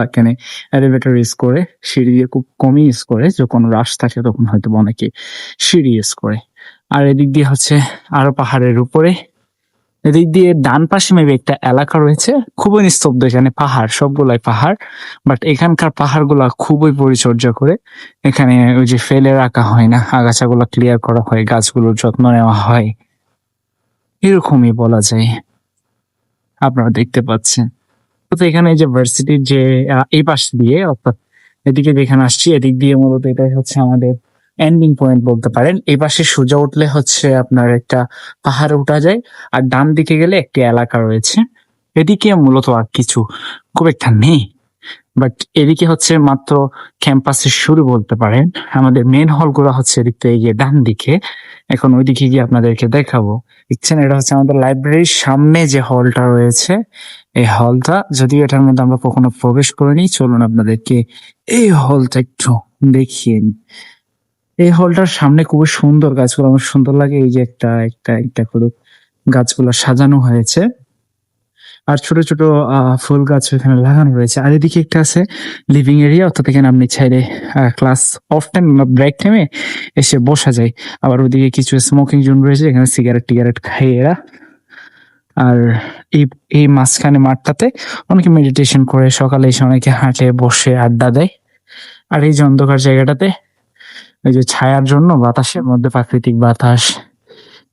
এখানে elevator use করে, সিঁড়ি দিয়ে খুব কমই ইউজ করে, যখন রাশ থাকে তখন হয়তো অনেকে সিঁড়ি ইউজ করে। আর এদিক দিয়ে হচ্ছে আরো পাহাড়ের উপরে, এদিক দিয়ে ডান পাশে মেবি একটা এলাকা রয়েছে, খুবই নিস্তব্ধ, এখানে পাহাড়, সবগুলাই পাহাড়, বাট এখানকার পাহাড়গুলা খুবই পরিচর্যা করে। এখানে ওই যে ফেলে রাখা হয় না, আগাছাগুলো ক্লিয়ার করা হয়, গাছগুলোর যত্ন নেওয়া হয়, এরকমই বলা যায়। আপনারা দেখতে পাচ্ছেন তো এখানে এই যে ভার্সিটির যে এই পাশ দিয়ে, অর্থাৎ এদিকে যেখানে আসছি এদিক দিয়ে মূলত এটাই হচ্ছে আমাদের এন্ডিং পয়েন্ট বলতে পারেন। এই পাশে সোজা উঠলে হচ্ছে আপনার একটা পাহাড়ে উঠা যায়, আর ডান দিকে গেলে একটি এলাকা রয়েছে। এদিকে মূলত আর কিছু খুব একটা নেই, বাট এদিকে হচ্ছে মাত্র ক্যাম্পাসের শুরু বলতে পারেন। আমাদের মেন হলগুলো হচ্ছে এদিক থেকে গিয়ে ডান দিকে। এখন ওইদিকে গিয়ে আপনাদেরকে দেখাবো। দেখছেন, এটা হচ্ছে আমাদের লাইব্রেরির সামনে যে হলটা রয়েছে, এই হলটা, যদিও এটার মধ্যে আমরা কখনো প্রবেশ করিনি, চলুন আপনাদেরকে এই হলটা একটু দেখিয়ে নিই। এই হলটার সামনে খুবই সুন্দর, গাছগুলো আমার সুন্দর লাগে, এই যে একটা একটা একটা করে গাছগুলো সাজানো হয়েছে, আর ছোট ছোট ফুল গাছ এখানে লাগানো রয়েছে। আর এদিকে একটা আছে লিভিং এরিয়া, অর্থাৎ এখানে আপনি চাইলে ক্লাস অফ টাইম বা ব্রেক টাইমে এসে বসা যায়। আবার ওদিকে কিছু স্মোকিং জোন রয়েছে, এখানে সিগারেট টিগারেট খায় এরা। আর এই এই মাঝখানে মাঠটাতে অনেকে মেডিটেশন করে, সকালে এসে অনেকে হাঁটে, বসে আড্ডা দেয়। আর এই যে অন্ধকার জায়গাটাতে ওই যে ছায়ার জন্য বাতাসের মধ্যে প্রাকৃতিক বাতাস,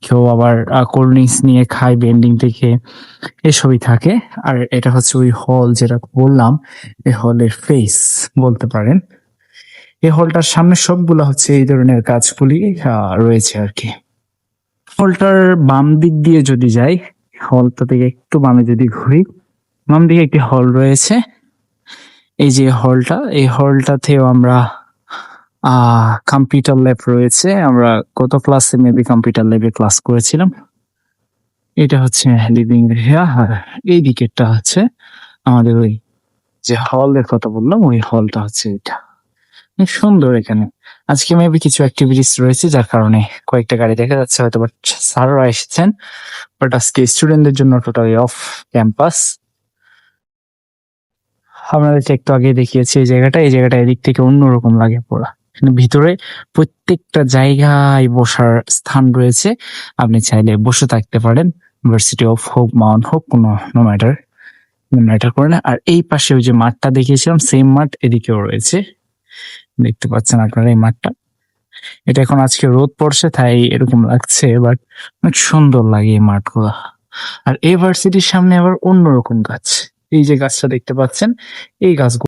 কেউ আবার কোল্ড ড্রিঙ্কস নিয়ে খায় বেন্ডিং থেকে, এসবই থাকে। আর এটা হচ্ছে ওই হল যেটা বললাম, এই হলের ফেস বলতে পারেন। এই হলটার সামনে সবগুলা হচ্ছে এই ধরনের গাছগুলি রয়েছে আর কি। হলটার বাম দিক দিয়ে যদি যাই, হলটা থেকে একটু বামে যদি ঘুরি, বাম দিকে একটি হল রয়েছে। এই যে হলটা, এই হলটাতেও আমরা কম্পিউটার ল্যাব রয়েছে, আমরা গত ক্লাসে মেবি কম্পিউটার ল্যাবে ক্লাস করেছিলাম। এটা হচ্ছে লিভিং এরিয়া, আর এই দিকেরটা হচ্ছে আমাদের ওই যে হলের কথা বললাম, ওই হলটা হচ্ছে এটা। অনেক সুন্দর এখানে। আজকে মেবি কিছু অ্যাক্টিভিটিস রয়েছে, যার কারণে কয়েকটা গাড়ি দেখা যাচ্ছে, হয়তো বাট স্যাররা এসেছেন, বাট আজকে স্টুডেন্টদের জন্য টোটালি অফ ক্যাম্পাস। আপনাদেরকে একটু আগে দেখিয়েছি এই জায়গাটা, এই জায়গাটা এদিক থেকে অন্যরকম লাগে পুরা। ভিতরে প্রত্যেকটা জায়গায় বসার স্থান রয়েছে, আপনি চাইলে বসে থাকতে পারেন। ইউনিভার্সিটি অফ হোক, মাউন্ট হোক, কোনো নো ম্যাটার করে না। আর এই পাশে ওই যে মাঠটা দেখিয়েছিলাম, সেম মাঠ এদিকেও রয়েছে, দেখতে পাচ্ছেন আপনারা এই মাঠটা। এটা এখন আজকে রোদ পড়ছে তাই এরকম লাগছে, বাট অনেক সুন্দর লাগে এই মাঠগুলা। আর এই ভার্সিটির সামনে আবার অন্যরকম গাছ, এই যে গাছটা দেখতে পাচ্ছেন, এই গাছগুলো